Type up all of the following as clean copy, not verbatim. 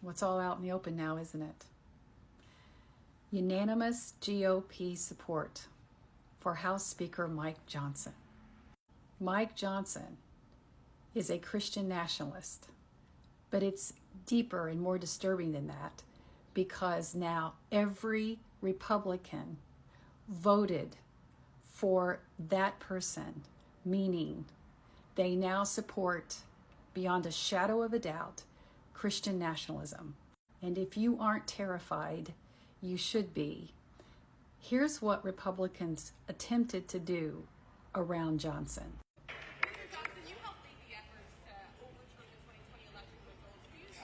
What's all out in the open now, isn't it? Unanimous GOP support for House Speaker Mike Johnson. Mike Johnson is a Christian nationalist, but it's deeper and more disturbing than that, because now every Republican voted for that person, meaning they now support, beyond a shadow of a doubt, Christian nationalism. And if you aren't terrified, you should be. Here's what Republicans attempted to do around Johnson. Mr. Johnson, you helped lead the efforts to overturn the 2020 election results. Do you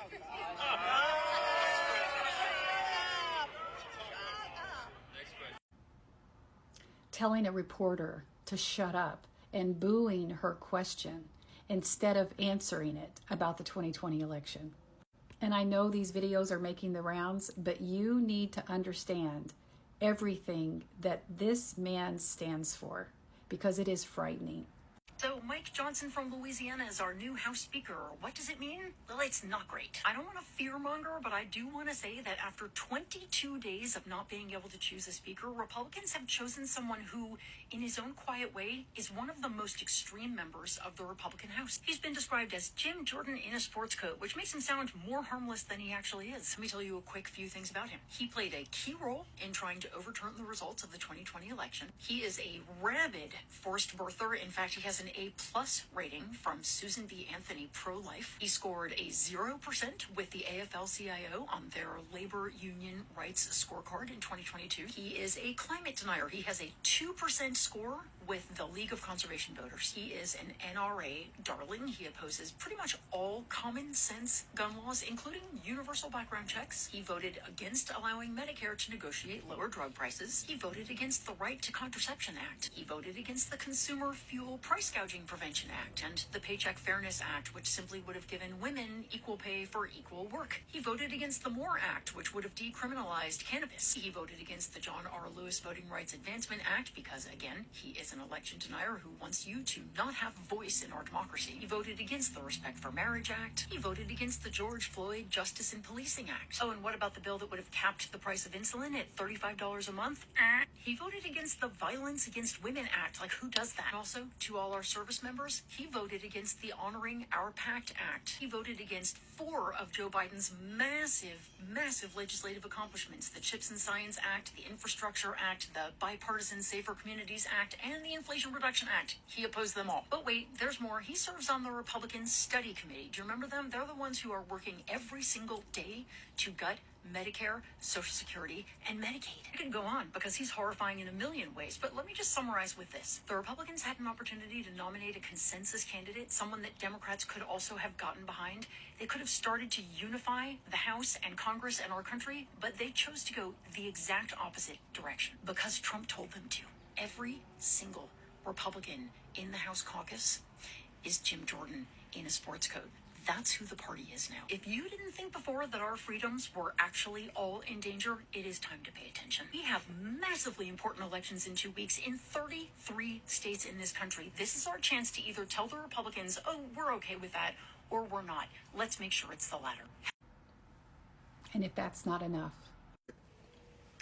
telling a reporter to shut up and booing her question instead of answering it about the 2020 election. And I know these videos are making the rounds, but you need to understand everything that this man stands for, because it is frightening. So Mike Johnson from Louisiana is our new House Speaker. What does it mean? Well, it's not great. I don't want to fearmonger, but I do want to say that after 22 days of not being able to choose a speaker, Republicans have chosen someone who, in his own quiet way, is one of the most extreme members of the Republican House. He's been described as Jim Jordan in a sports coat, which makes him sound more harmless than he actually is. Let me tell you a quick few things about him. He played a key role in trying to overturn the results of the 2020 election. He is a rabid forced birther. In fact, he has an A+ rating from Susan B. Anthony Pro-Life. He scored a 0% with the AFL-CIO on their labor union rights scorecard in 2022. He is a climate denier. He has a 2% score with the League of Conservation Voters. He is an NRA darling. He opposes pretty much all common sense gun laws, including universal background checks. He voted against allowing Medicare to negotiate lower drug prices. He voted against the Right to Contraception Act. He voted against the Consumer Fuel Price Gouging Prevention Act and the Paycheck Fairness Act, which simply would have given women equal pay for equal work. He voted against the MORE Act, which would have decriminalized cannabis. He voted against the John R. Lewis Voting Rights Advancement Act because, again, he is an election denier who wants you to not have voice in our democracy. He voted against the Respect for Marriage Act. He voted against the George Floyd Justice and Policing Act. Oh, and what about the bill that would have capped the price of insulin at $35 a month? He voted against the Violence Against Women Act. Like, who does that? Also, to all our service members, he voted against the Honoring Our Pact Act. He voted against 4 of Joe Biden's massive legislative accomplishments: the CHIPS and Science Act, the Infrastructure Act, the Bipartisan Safer Communities Act, and the Inflation Reduction Act. He opposed them all. But wait, there's more. He serves on the Republican Study Committee. Do you remember them? They're the ones who are working every single day to gut Medicare, Social Security, and Medicaid. I could go on because he's horrifying in a million ways, but let me just summarize with this. The Republicans had an opportunity to nominate a consensus candidate, someone that Democrats could also have gotten behind. They could have started to unify the House and Congress and our country, but they chose to go the exact opposite direction because Trump told them to. Every single Republican in the House caucus is Jim Jordan in a sports coat. That's who the party is now. If you didn't think before that our freedoms were actually all in danger, it is time to pay attention. We have massively important elections in 2 weeks in 33 states in this country. This is our chance to either tell the Republicans, oh, we're okay with that, or we're not. Let's make sure it's the latter. And if that's not enough,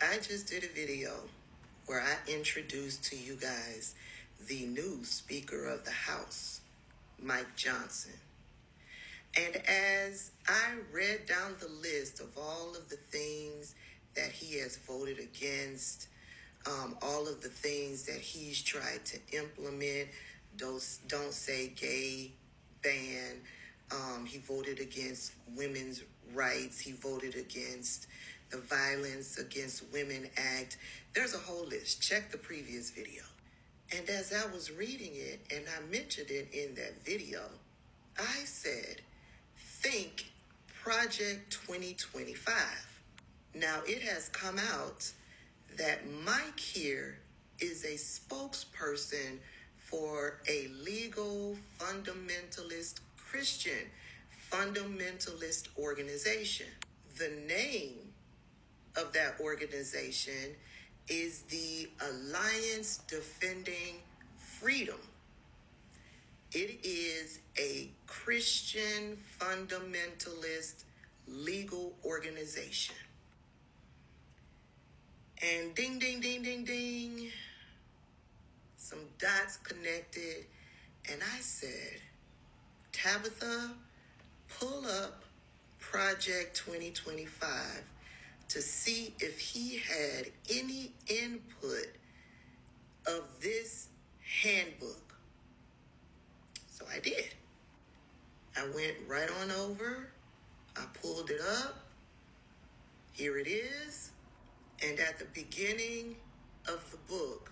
I just did a video where I introduced to you guys the new Speaker of the House, Mike Johnson. And as I read down the list of all of the things that he has voted against, all of the things that he's tried to implement, don't say gay ban, he voted against women's rights, he voted against the Violence Against Women Act. There's a whole list. Check the previous video. And as I was reading it, and I mentioned it in that video, I said, think Project 2025. Now, it has come out that Mike here is a spokesperson for a legal fundamentalist Christian fundamentalist organization. The name of that organization is the Alliance Defending Freedom. It is a Christian fundamentalist legal organization. And ding, ding, ding, ding, ding. Some dots connected. And I said, Tabitha, pull up Project 2025 to see if he had any input of this handbook. So I did. I went right on over. I pulled it up. Here it is. And at the beginning of the book,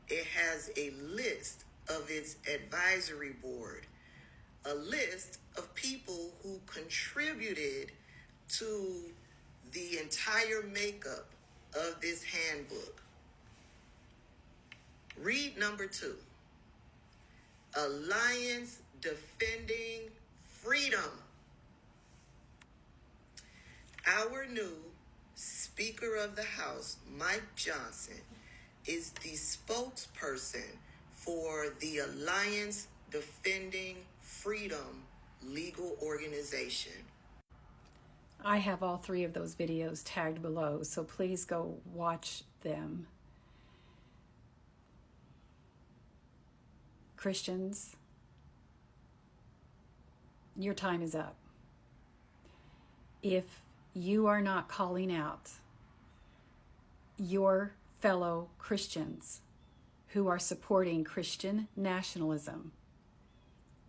it has a list of its advisory board, a list of people who contributed to the entire makeup of this handbook. Read number 2. Alliance Defending Freedom. Our new Speaker of the House, Mike Johnson, is the spokesperson for the Alliance Defending Freedom legal organization. I have all 3 of those videos tagged below, so please go watch them. Christians, your time is up. If you are not calling out your fellow Christians who are supporting Christian nationalism,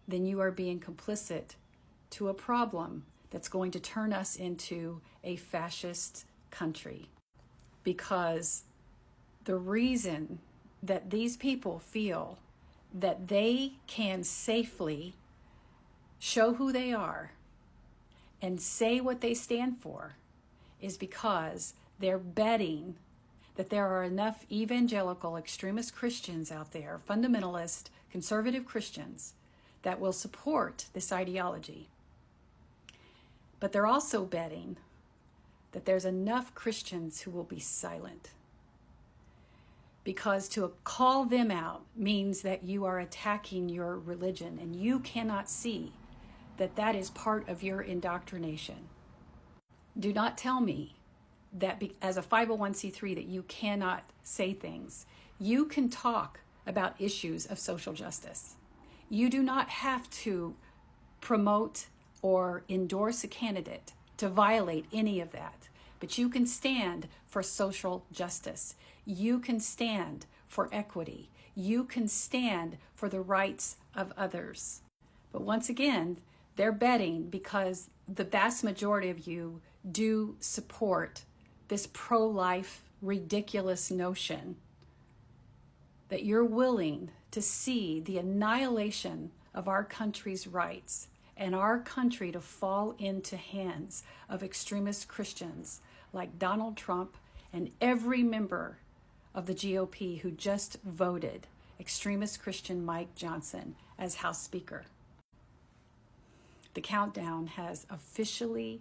then you are being complicit to a problem that's going to turn us into a fascist country. Because the reason that these people feel that they can safely show who they are and say what they stand for is because they're betting that there are enough evangelical extremist Christians out there, fundamentalist, conservative Christians, that will support this ideology. But they're also betting that there's enough Christians who will be silent. Because to call them out means that you are attacking your religion, and you cannot see that that is part of your indoctrination. Do not tell me that as a 501c3 that you cannot say things. You can talk about issues of social justice. You do not have to promote or endorse a candidate to violate any of that, but you can stand for social justice. You can stand for equity. You can stand for the rights of others. But once again, they're betting because the vast majority of you do support this pro-life ridiculous notion that you're willing to see the annihilation of our country's rights and our country to fall into hands of extremist Christians like Donald Trump and every member of the GOP who just voted extremist Christian Mike Johnson as House Speaker. The countdown has officially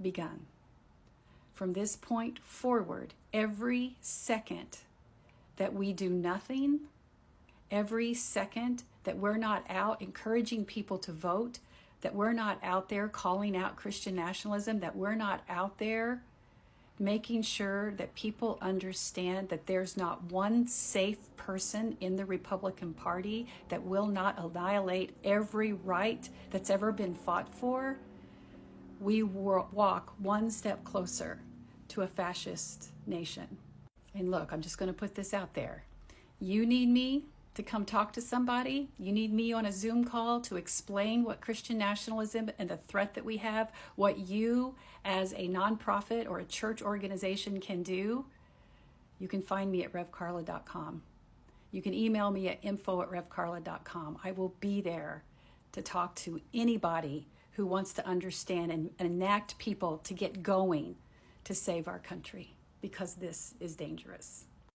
begun. From this point forward, every second that we do nothing, every second that we're not out encouraging people to vote, that we're not out there calling out Christian nationalism, that we're not out there making sure that people understand that there's not one safe person in the Republican Party that will not annihilate every right that's ever been fought for, we walk one step closer to a fascist nation. And look, I'm just going to put this out there. You need me to come talk to somebody. You need me on a Zoom call to explain what Christian nationalism and the threat that we have, what you as a nonprofit or a church organization can do. You can find me at revkarla.com. You can email me at info@revkarla.com. I will be there to talk to anybody who wants to understand and enact people to get going to save our country, because this is dangerous.